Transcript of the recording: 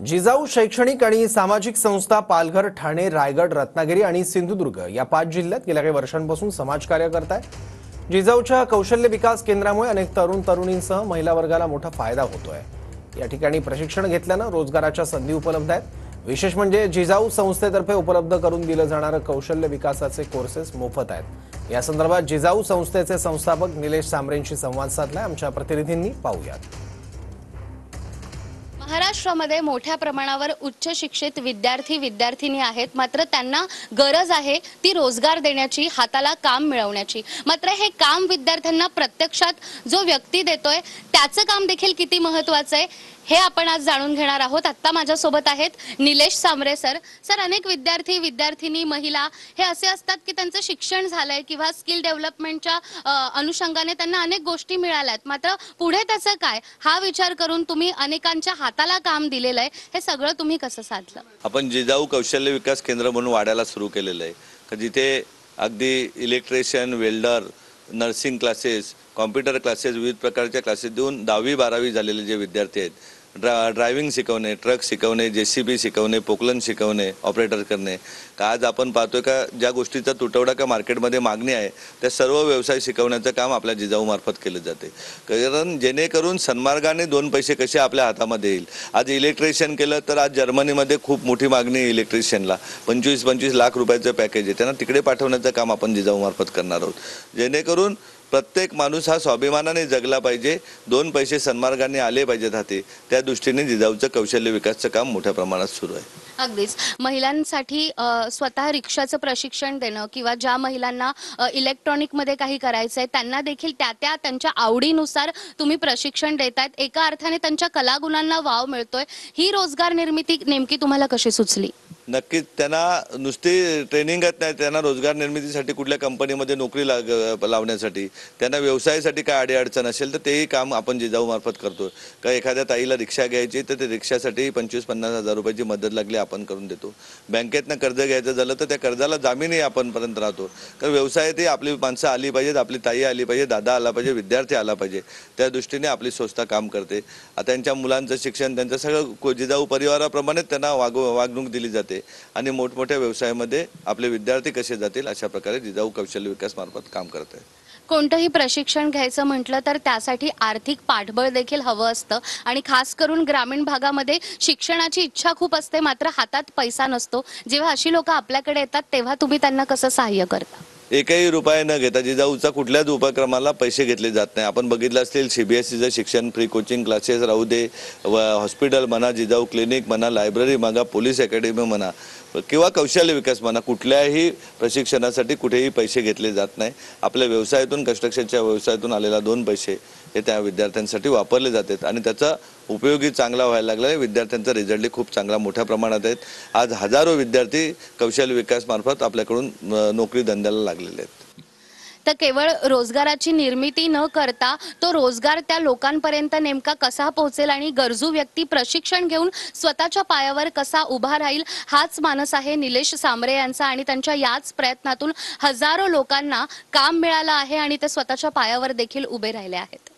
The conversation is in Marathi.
जिजाऊ शैक्षणिक आणि सामाजिक संस्था पालघर, ठाणे, रायगड, रत्नागिरी आणि सिंधुदुर्ग या 5 जिल्ह्यात गेल्या काही वर्षांपासून समाजकार्य करत आहेत। जिजाऊच्या कौशल्य विकास केंद्रामुळे अनेक तरुणींसह महिला वर्गाला मोठा फायदा होतोय। या ठिकाणी प्रशिक्षण घेतल्यानं रोजगाराच्या संधी उपलब्ध आहेत। विशेष म्हणजे जिजाऊ संस्थेतर्फे उपलब्ध करून दिले जाणारे कौशल्य विकासाचे कोर्सेस मोफत आहेत। या संदर्भात जिजाऊ संस्थेचे संस्थापक निलेश सांबरेंशी संवाद साधलाय आमच्या प्रतिनिधींनी। पाहूयात। महाराष्ट्रामध्ये मोठ्या प्रमाणावर उच्च शिक्षित विद्यार्थी-विद्यार्थिनी आहेत, मात्र त्यांना गरज आहे ती रोजगार देण्याची, हाताला काम मिळवण्याची। मात्र हे काम विद्यार्थ्यांना प्रत्यक्षात जो व्यक्ती देतोय त्याचं काम देखील किती महत्त्वाचं आहे हे आपण आज जाणून घेणार आहोत। आता माझ्यासोबत आहेत निलेश सांबरे सर। अनेक विद्यार्थी-विद्यार्थिनी, महिला हे असे असतात की त्यांचं शिक्षण झालंय किंवा स्किल डेव्हलपमेंटच्या अनुषंगाने त्यांना अनेक गोष्टी मिळाल्यात, मात्र पुढे त्याचं काय हा विचार करून तुम्ही अनेकांच्या हाताला काम दिलेलं आहे। हे सगळं तुम्ही कसं साधलं? आपण जिजाऊ कौशल्य विकास केंद्र म्हणून वाड्याला सुरू केलेलं आहे, जिथे अगदी electrician, welder, nursing classes, computer classes, विविध प्रकारच्या क्लासेस देऊन 10वी 12वी झालेले जे विद्यार्थी आहेत, ड्रायव्हिंग शिकवणे, ट्रक शिकवणे, JCB शिकवणे, पोकलन शिकवणे, ऑपरेटर करणे। का आज आपण पाहतोय का ज्या गोष्टीचा तुटवडा का मार्केटमध्ये मागणी आहे त्या सर्व व्यवसाय शिकवण्याचं काम आपल्या जिजाऊ मार्फत केलं जाते, कारण जेणेकरून सन्मार्गाने 2 पैसे कसे आपल्या हातामध्ये येईल। आज इलेक्ट्रिशियन केलं तर आज जर्मनीमध्ये खूप मोठी मागणी आहे इलेक्ट्रिशियनला, 25-25 लाख रुपयाचं पॅकेज आहे, त्यांना तिकडे पाठवण्याचं काम आपण जिजाऊ मार्फत करणार आहोत, जेणेकरून प्रत्येक माणूस हा स्वाभिमानाने जगला पाहिजे, 2 पैसे सन्मार्गाने आले पाहिजेत हाती। त्या दृष्टीने जिजाऊचं कौशल्य विकासचं काम मोठ्या प्रमाणात सुरू आहे। अगदीच महिलांसाठी स्वतः रिक्षाचं प्रशिक्षण देणं किंवा ज्या महिलांना इलेक्ट्रॉनिकमध्ये काही करायचंय त्यांना देखील त्यांच्या आवडीनुसार तुम्ही प्रशिक्षण देतायत। एका अर्थाने त्यांच्या कलागुणांना वाव मिळतोय। ही रोजगार निर्मिती नेमकी तुम्हाला कशी सुचली? नक्कीच त्यांना नुसती ट्रेनिंगच नाही, त्यांना रोजगार निर्मितीसाठी कुठल्या कंपनीमध्ये नोकरी लावण्यासाठी, त्यांना व्यवसायासाठी काय अडीअडचण असेल तर तेही काम आपण जिजाऊ मार्फत करतो। का एखाद्या ताईला रिक्षा घ्यायची तर ते रिक्षासाठी 25-50 हजार रुपयाची मदत लागली आपण करून देतो। बँकेतनं कर्ज घ्यायचं झालं तर त्या कर्जाला जामीनही आपणपर्यंत राहतो। कारण व्यवसायातही आपली माणसं आली पाहिजेत, आपली ताई आली पाहिजे, दादा आला पाहिजे, विद्यार्थी आला पाहिजे, त्या दृष्टीने आपली संस्था काम करते। त्यांच्या मुलांचं शिक्षण, त्यांचं सगळं जिजाऊ परिवाराप्रमाणे त्यांना वागणूक दिली जाते आणि मोठमोठ्या व्यवसायामध्ये आपले विद्यार्थी कसे जातील अशा प्रकारे जिजाऊ कौशल्य विकास मार्फत काम करत आहे। कोणतंही प्रशिक्षण घ्यायचं म्हटलं तर त्यासाठी आर्थिक पाठबळ देखील हवं असतं आणि खास करून ग्रामीण भागामध्ये शिक्षणाची इच्छा खूप असते, मात्र हातात पैसा नसतो। जेव्हा अशी लोक आपल्याकडे येतात तेव्हा तुम्ही त्यांना कसं सहाय्य करता? एकही रुपया न घेता जिजाऊचा कुठल्याच उपक्रमाला पैसे घेतले जात नाही। आपण बघितलं असेल CBSEचं शिक्षण, फ्री कोचिंग क्लासेस राहू दे, हॉस्पिटल म्हणा, जिजाऊ क्लिनिक म्हणा, लायब्ररी म्हणा, पोलीस अकॅडमी म्हणा किंवा कौशल्य विकास म्हणा, कुठल्याही प्रशिक्षणासाठी कुठेही पैसे घेतले जात नाही। आपल्या व्यवसायातून, कन्स्ट्रक्शनच्या व्यवसायातून आलेला 2 पैसे हे त्या विद्यार्थ्यांसाठी वापरले जातात आणि त्याचा उपयोगी चांगला व्हायला लागला आहे। विद्यार्थ्यांचा रिझल्टही खूप चांगला मोठ्या प्रमाणात आहेत। आज हजारो विद्यार्थी कौशल्य विकास मार्फत आपल्याकडून नोकरी धंद्याला लागलेले आहेत। तर केवळ रोजगाराची निर्मिती न करता तो रोजगार त्या लोकांपर्यंत नेमका कसा पोहोचेल आणि गरजू व्यक्ती प्रशिक्षण घेऊन स्वतःच्या पायावर कसा उभा राहील हाच मानस आहे निलेश सांबरे यांचा आणि त्यांच्या याच प्रयत्नातून हजारो लोकांना काम मिळालं आहे आणि ते स्वतःच्या पायावर देखील उभे राहिले आहेत।